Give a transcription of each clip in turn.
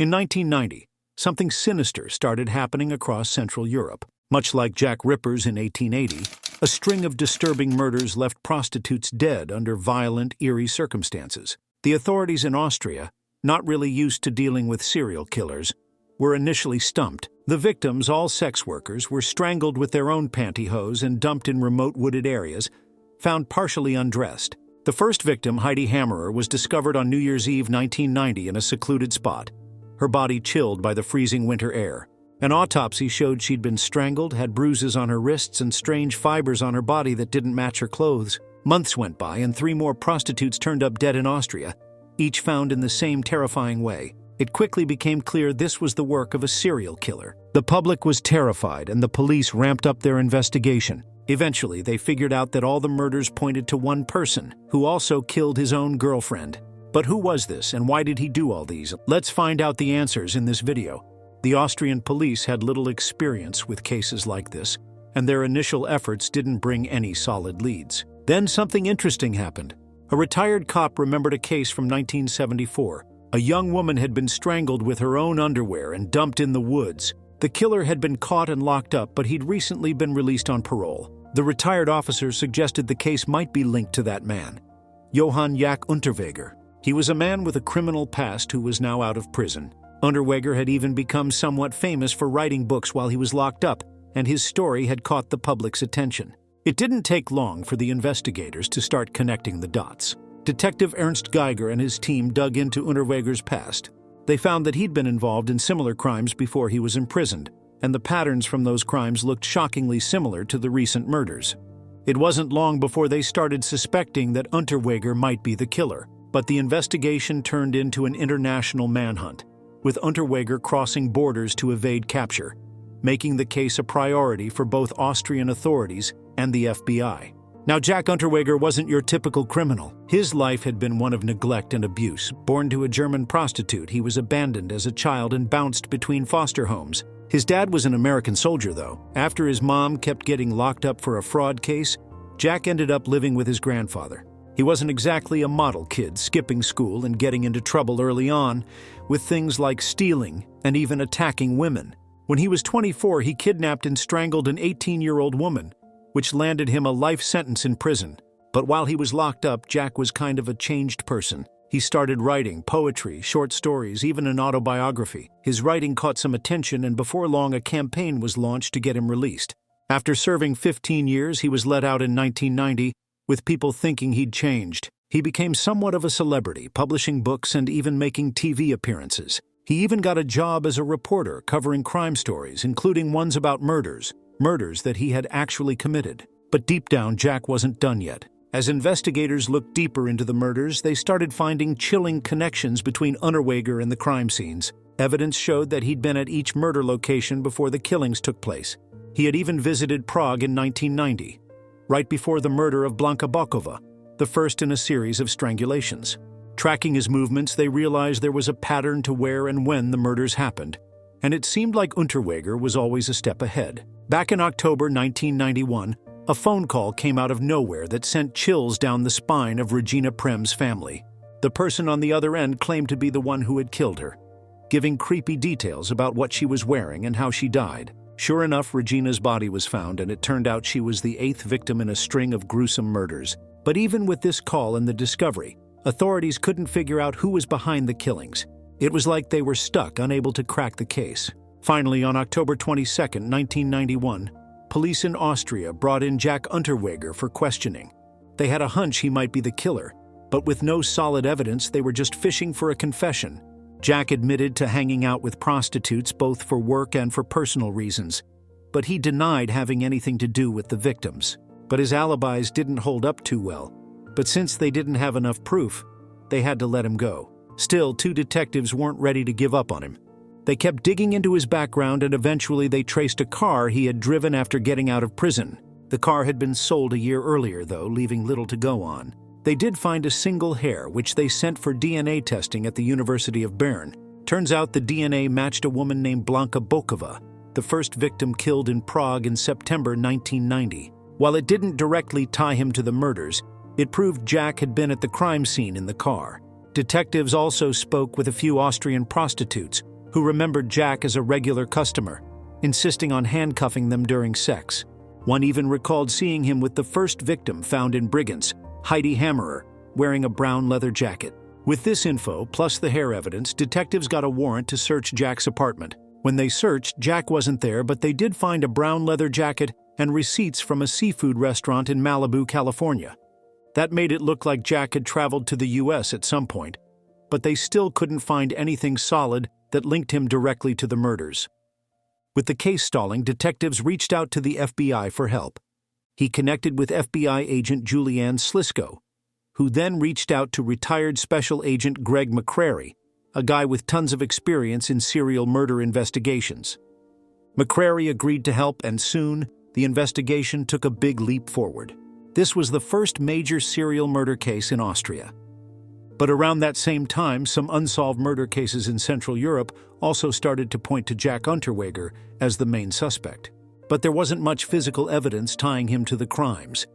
In 1990, something sinister started happening across Central Europe. Much like Jack Ripper's in 1880, a string of disturbing murders left prostitutes dead under violent, eerie circumstances. The authorities in Austria, not really used to dealing with serial killers, were initially stumped. The victims, all sex workers, were strangled with their own pantyhose and dumped in remote wooded areas, found partially undressed. The first victim, Heidi Hammerer, was discovered on New Year's Eve 1990 in a secluded spot, her body chilled by the freezing winter air. An autopsy showed she'd been strangled, had bruises on her wrists and strange fibers on her body that didn't match her clothes. Months went by and 3 more prostitutes turned up dead in Austria, each found in the same terrifying way. It quickly became clear this was the work of a serial killer. The public was terrified and the police ramped up their investigation. Eventually, they figured out that all the murders pointed to one person, who also killed his own girlfriend. But who was this and why did he do all these? Let's find out the answers in this video. The Austrian police had little experience with cases like this, and their initial efforts didn't bring any solid leads. Then something interesting happened. A retired cop remembered a case from 1974. A young woman had been strangled with her own underwear and dumped in the woods. The killer had been caught and locked up, but he'd recently been released on parole. The retired officer suggested the case might be linked to that man, Johann Jack Unterweger. He was a man with a criminal past who was now out of prison. Unterweger had even become somewhat famous for writing books while he was locked up, and his story had caught the public's attention. It didn't take long for the investigators to start connecting the dots. Detective Ernst Geiger and his team dug into Unterweger's past. They found that he'd been involved in similar crimes before he was imprisoned, and the patterns from those crimes looked shockingly similar to the recent murders. It wasn't long before they started suspecting that Unterweger might be the killer, but the investigation turned into an international manhunt, with Unterweger crossing borders to evade capture, making the case a priority for both Austrian authorities and the FBI. Now, Jack Unterweger wasn't your typical criminal. His life had been one of neglect and abuse. Born to a German prostitute, he was abandoned as a child and bounced between foster homes. His dad was an American soldier, though. After his mom kept getting locked up for a fraud case, Jack ended up living with his grandfather. He wasn't exactly a model kid, skipping school and getting into trouble early on, with things like stealing and even attacking women. When he was 24, he kidnapped and strangled an 18-year-old woman, which landed him a life sentence in prison. But while he was locked up, Jack was kind of a changed person. He started writing poetry, short stories, even an autobiography. His writing caught some attention, and before long a campaign was launched to get him released. After serving 15 years, he was let out in 1990, with people thinking he'd changed. He became somewhat of a celebrity, publishing books and even making TV appearances. He even got a job as a reporter covering crime stories, including ones about murders that he had actually committed. But deep down, Jack wasn't done yet. As investigators looked deeper into the murders, they started finding chilling connections between Unterweger and the crime scenes. Evidence showed that he'd been at each murder location before the killings took place. He had even visited Prague in 1990, right before the murder of Blanka Bokova, the first in a series of strangulations. Tracking his movements, they realized there was a pattern to where and when the murders happened, and it seemed like Unterweger was always a step ahead. Back in October 1991, a phone call came out of nowhere that sent chills down the spine of Regina Prem's family. The person on the other end claimed to be the one who had killed her, giving creepy details about what she was wearing and how she died. Sure enough, Regina's body was found, and it turned out she was the 8th victim in a string of gruesome murders. But even with this call and the discovery, authorities couldn't figure out who was behind the killings. It was like they were stuck, unable to crack the case. Finally, on October 22, 1991, police in Austria brought in Jack Unterweger for questioning. They had a hunch he might be the killer, but with no solid evidence, they were just fishing for a confession. Jack admitted to hanging out with prostitutes both for work and for personal reasons, but he denied having anything to do with the victims. But his alibis didn't hold up too well. But since they didn't have enough proof, they had to let him go. Still, 2 detectives weren't ready to give up on him. They kept digging into his background, and eventually they traced a car he had driven after getting out of prison. The car had been sold a year earlier, though, leaving little to go on. They did find a single hair, which they sent for DNA testing at the University of Bern. Turns out the DNA matched a woman named Blanka Bokova, the first victim killed in Prague in September 1990. While it didn't directly tie him to the murders, it proved Jack had been at the crime scene in the car. Detectives also spoke with a few Austrian prostitutes who remembered Jack as a regular customer, insisting on handcuffing them during sex. One even recalled seeing him with the first victim found in Brigance, Heidi Hammerer, wearing a brown leather jacket. With this info, plus the hair evidence, detectives got a warrant to search Jack's apartment. When they searched, Jack wasn't there, but they did find a brown leather jacket and receipts from a seafood restaurant in Malibu, California. That made it look like Jack had traveled to the US at some point, but they still couldn't find anything solid that linked him directly to the murders. With the case stalling, detectives reached out to the FBI for help. He connected with FBI agent Julianne Slisco, who then reached out to retired Special Agent Greg McCrary, a guy with tons of experience in serial murder investigations. McCrary agreed to help, and soon, the investigation took a big leap forward. This was the first major serial murder case in Austria. But around that same time, some unsolved murder cases in Central Europe also started to point to Jack Unterweger as the main suspect. But there wasn't much physical evidence tying him to the crimes.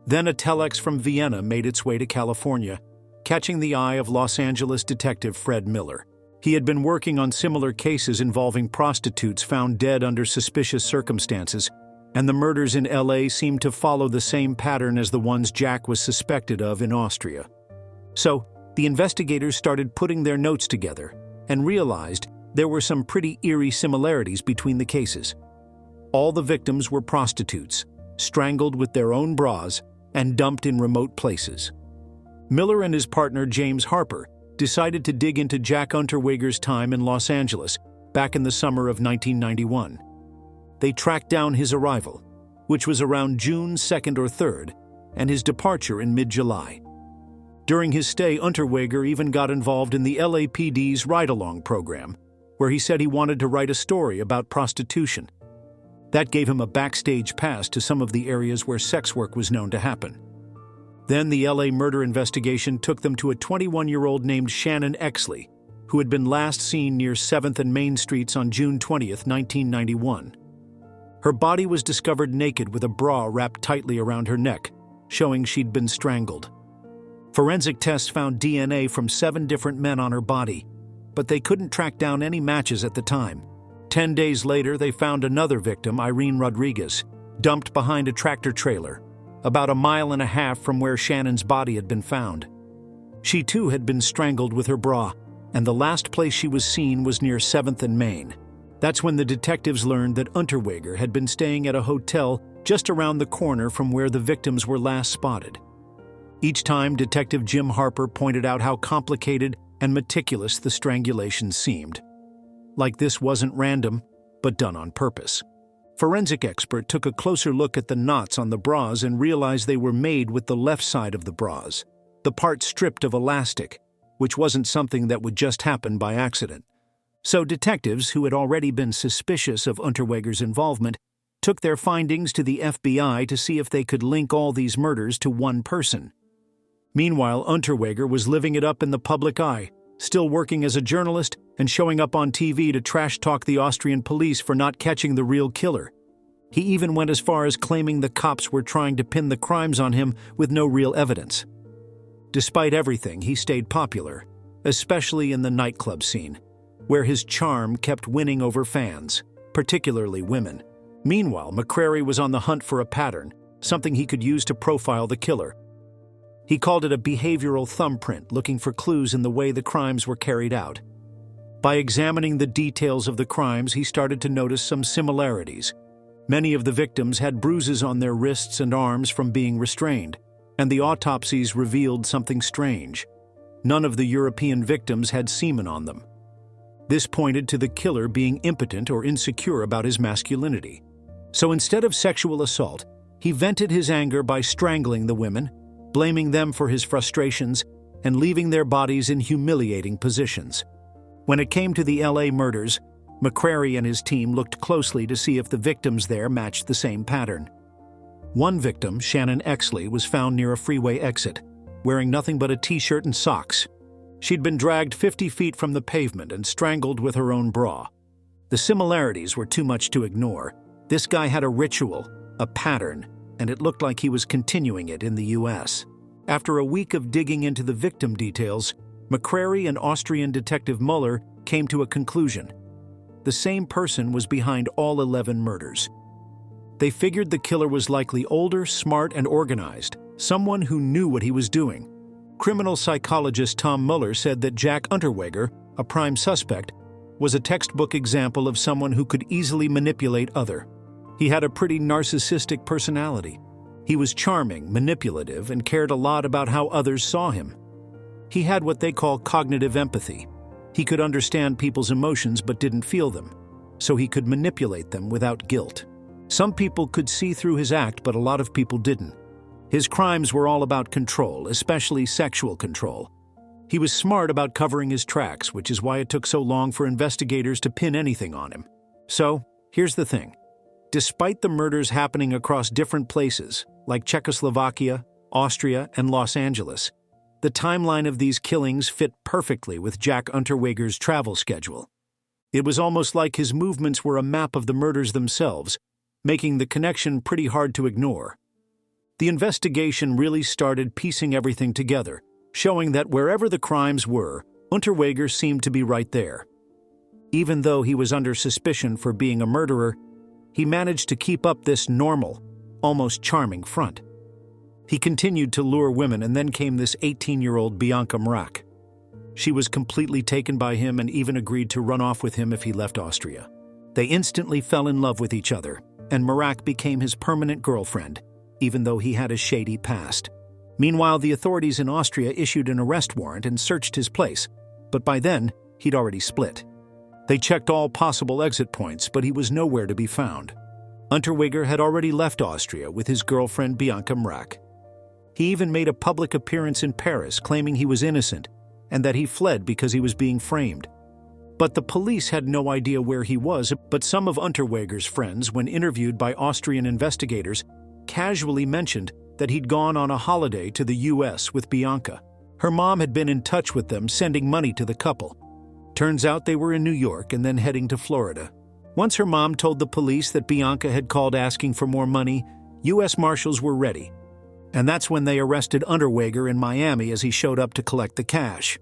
Then a telex from Vienna made its way to California, catching the eye of Los Angeles detective Fred Miller. He had been working on similar cases involving prostitutes found dead under suspicious circumstances, and the murders in LA seemed to follow the same pattern as the ones Jack was suspected of in Austria. So, the investigators started putting their notes together and realized there were some pretty eerie similarities between the cases. All the victims were prostitutes, strangled with their own bras and dumped in remote places. Miller and his partner James Harper decided to dig into Jack Unterweger's time in Los Angeles back in the summer of 1991. They tracked down his arrival, which was around June 2nd or 3rd, and his departure in mid-July. During his stay, Unterweger even got involved in the LAPD's ride-along program, where he said he wanted to write a story about prostitution. That gave him a backstage pass to some of the areas where sex work was known to happen. Then the LA murder investigation took them to a 21-year-old named Shannon Exley, who had been last seen near 7th and Main Streets on June 20th, 1991. Her body was discovered naked with a bra wrapped tightly around her neck, showing she'd been strangled. Forensic tests found DNA from 7 different men on her body, but they couldn't track down any matches at the time. 10 days later, they found another victim, Irene Rodriguez, dumped behind a tractor trailer, about 1.5 miles from where Shannon's body had been found. She too had been strangled with her bra, and the last place she was seen was near 7th and Main. That's when the detectives learned that Unterweger had been staying at a hotel just around the corner from where the victims were last spotted. Each time, Detective Jim Harper pointed out how complicated and meticulous the strangulation seemed. Like this wasn't random, but done on purpose. Forensic expert took a closer look at the knots on the bras and realized they were made with the left side of the bras, the part stripped of elastic, which wasn't something that would just happen by accident. So detectives, who had already been suspicious of Unterweger's involvement, took their findings to the FBI to see if they could link all these murders to one person. Meanwhile, Unterweger was living it up in the public eye, still working as a journalist and showing up on TV to trash-talk the Austrian police for not catching the real killer. He even went as far as claiming the cops were trying to pin the crimes on him with no real evidence. Despite everything, he stayed popular, especially in the nightclub scene, where his charm kept winning over fans, particularly women. Meanwhile, McCrary was on the hunt for a pattern, something he could use to profile the killer. He called it a behavioral thumbprint, looking for clues in the way the crimes were carried out. By examining the details of the crimes, he started to notice some similarities. Many of the victims had bruises on their wrists and arms from being restrained, and the autopsies revealed something strange. None of the European victims had semen on them. This pointed to the killer being impotent or insecure about his masculinity. So instead of sexual assault, he vented his anger by strangling the women, blaming them for his frustrations, and leaving their bodies in humiliating positions. When it came to the LA murders, McCrary and his team looked closely to see if the victims there matched the same pattern. One victim, Shannon Exley, was found near a freeway exit, wearing nothing but a t-shirt and socks. She'd been dragged 50 feet from the pavement and strangled with her own bra. The similarities were too much to ignore. This guy had a ritual, a pattern, and it looked like he was continuing it in the US. After a week of digging into the victim details, McCrary and Austrian detective Muller came to a conclusion. The same person was behind all 11 murders. They figured the killer was likely older, smart, and organized, someone who knew what he was doing. Criminal psychologist Tom Mueller said that Jack Unterweger, a prime suspect, was a textbook example of someone who could easily manipulate others. He had a pretty narcissistic personality. He was charming, manipulative, and cared a lot about how others saw him. He had what they call cognitive empathy. He could understand people's emotions but didn't feel them, so he could manipulate them without guilt. Some people could see through his act, but a lot of people didn't. His crimes were all about control, especially sexual control. He was smart about covering his tracks, which is why it took so long for investigators to pin anything on him. So, here's the thing. Despite the murders happening across different places, like Czechoslovakia, Austria, and Los Angeles, the timeline of these killings fit perfectly with Jack Unterweger's travel schedule. It was almost like his movements were a map of the murders themselves, making the connection pretty hard to ignore. The investigation really started piecing everything together, showing that wherever the crimes were, Unterweger seemed to be right there. Even though he was under suspicion for being a murderer, he managed to keep up this normal, almost charming front. He continued to lure women, and then came this 18-year-old Bianca Mrak. She was completely taken by him and even agreed to run off with him if he left Austria. They instantly fell in love with each other, and Mrak became his permanent girlfriend, even though he had a shady past. Meanwhile, the authorities in Austria issued an arrest warrant and searched his place, but by then, he'd already split. They checked all possible exit points, but he was nowhere to be found. Unterweger had already left Austria with his girlfriend Bianca Mrak. He even made a public appearance in Paris claiming he was innocent and that he fled because he was being framed. But the police had no idea where he was, but some of Unterweger's friends, when interviewed by Austrian investigators, casually mentioned that he'd gone on a holiday to the US with Bianca. Her mom had been in touch with them, sending money to the couple. Turns out they were in New York and then heading to Florida. Once her mom told the police that Bianca had called asking for more money, US Marshals were ready. And that's when they arrested Unterweger in Miami as he showed up to collect the cash.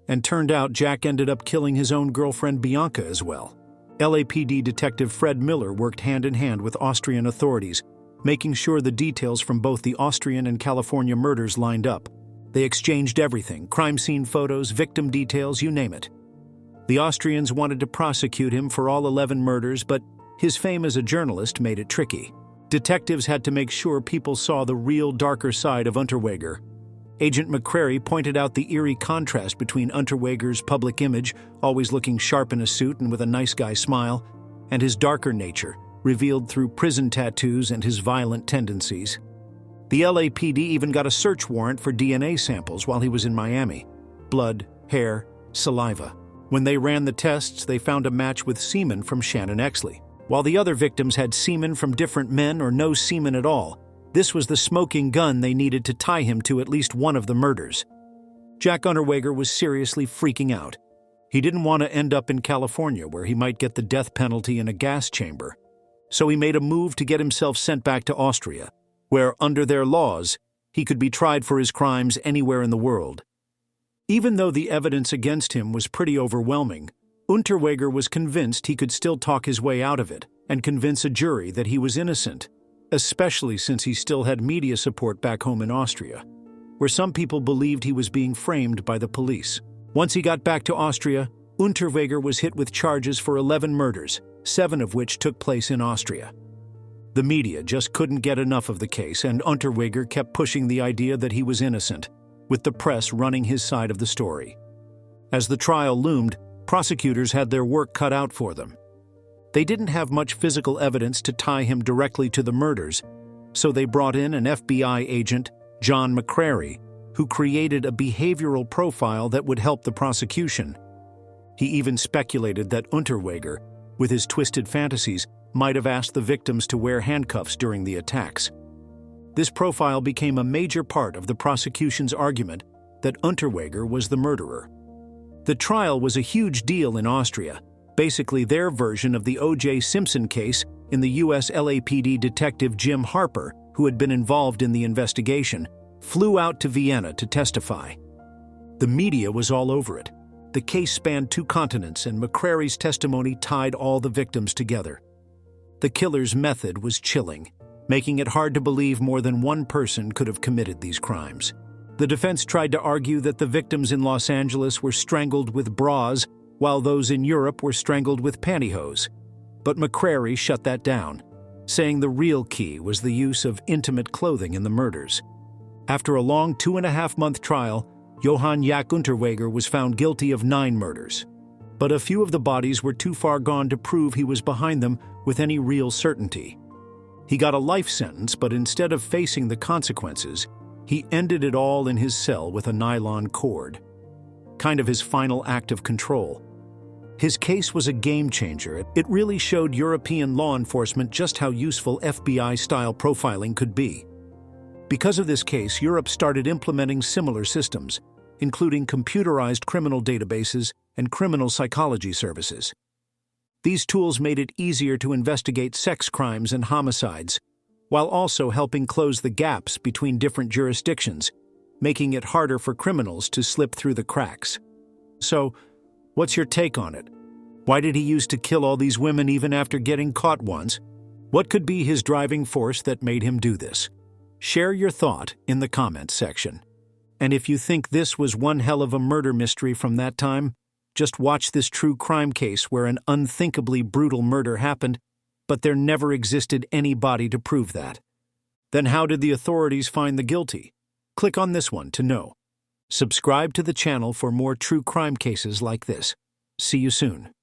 And turned out Jack ended up killing his own girlfriend Bianca as well. LAPD detective Fred Miller worked hand in hand with Austrian authorities, making sure the details from both the Austrian and California murders lined up. They exchanged everything: crime scene photos, victim details, you name it. The Austrians wanted to prosecute him for all 11 murders, but his fame as a journalist made it tricky. Detectives had to make sure people saw the real, darker side of Unterweger. Agent McCrary pointed out the eerie contrast between Unterweger's public image, always looking sharp in a suit and with a nice guy smile, and his darker nature, revealed through prison tattoos and his violent tendencies. The LAPD even got a search warrant for DNA samples while he was in Miami: blood, hair, saliva. When they ran the tests, they found a match with semen from Shannon Exley. While the other victims had semen from different men or no semen at all, this was the smoking gun they needed to tie him to at least one of the murders. Jack Unterweger was seriously freaking out. He didn't want to end up in California, where he might get the death penalty in a gas chamber. So he made a move to get himself sent back to Austria, where, under their laws, he could be tried for his crimes anywhere in the world. Even though the evidence against him was pretty overwhelming, Unterweger was convinced he could still talk his way out of it and convince a jury that he was innocent, especially since he still had media support back home in Austria, where some people believed he was being framed by the police. Once he got back to Austria, Unterweger was hit with charges for 11 murders, 7 of which took place in Austria. The media just couldn't get enough of the case, and Unterweger kept pushing the idea that he was innocent, with the press running his side of the story. As the trial loomed, prosecutors had their work cut out for them. They didn't have much physical evidence to tie him directly to the murders, so they brought in an FBI agent, John McCrary, who created a behavioral profile that would help the prosecution. He even speculated that Unterweger, with his twisted fantasies, might have asked the victims to wear handcuffs during the attacks. This profile became a major part of the prosecution's argument that Unterweger was the murderer. The trial was a huge deal in Austria, basically their version of the O.J. Simpson case in the U.S. LAPD detective Jim Harper, who had been involved in the investigation, flew out to Vienna to testify. The media was all over it. The case spanned 2 continents, and McCrary's testimony tied all the victims together. The killer's method was chilling, making it hard to believe more than one person could have committed these crimes. The defense tried to argue that the victims in Los Angeles were strangled with bras, while those in Europe were strangled with pantyhose. But McCrary shut that down, saying the real key was the use of intimate clothing in the murders. After a long 2.5-month trial, Johann Jack Unterweger was found guilty of 9 murders. But a few of the bodies were too far gone to prove he was behind them with any real certainty. He got a life sentence, but instead of facing the consequences, he ended it all in his cell with a nylon cord. Kind of his final act of control. His case was a game changer. It really showed European law enforcement just how useful FBI-style profiling could be. Because of this case, Europe started implementing similar systems, including computerized criminal databases and criminal psychology services. These tools made it easier to investigate sex crimes and homicides, while also helping close the gaps between different jurisdictions, making it harder for criminals to slip through the cracks. So, what's your take on it? Why did he use to kill all these women even after getting caught once? What could be his driving force that made him do this? Share your thought in the comments section. And if you think this was one hell of a murder mystery from that time, just watch this true crime case where an unthinkably brutal murder happened, but there never existed any body to prove that. Then how did the authorities find the guilty? Click on this one to know. Subscribe to the channel for more true crime cases like this. See you soon.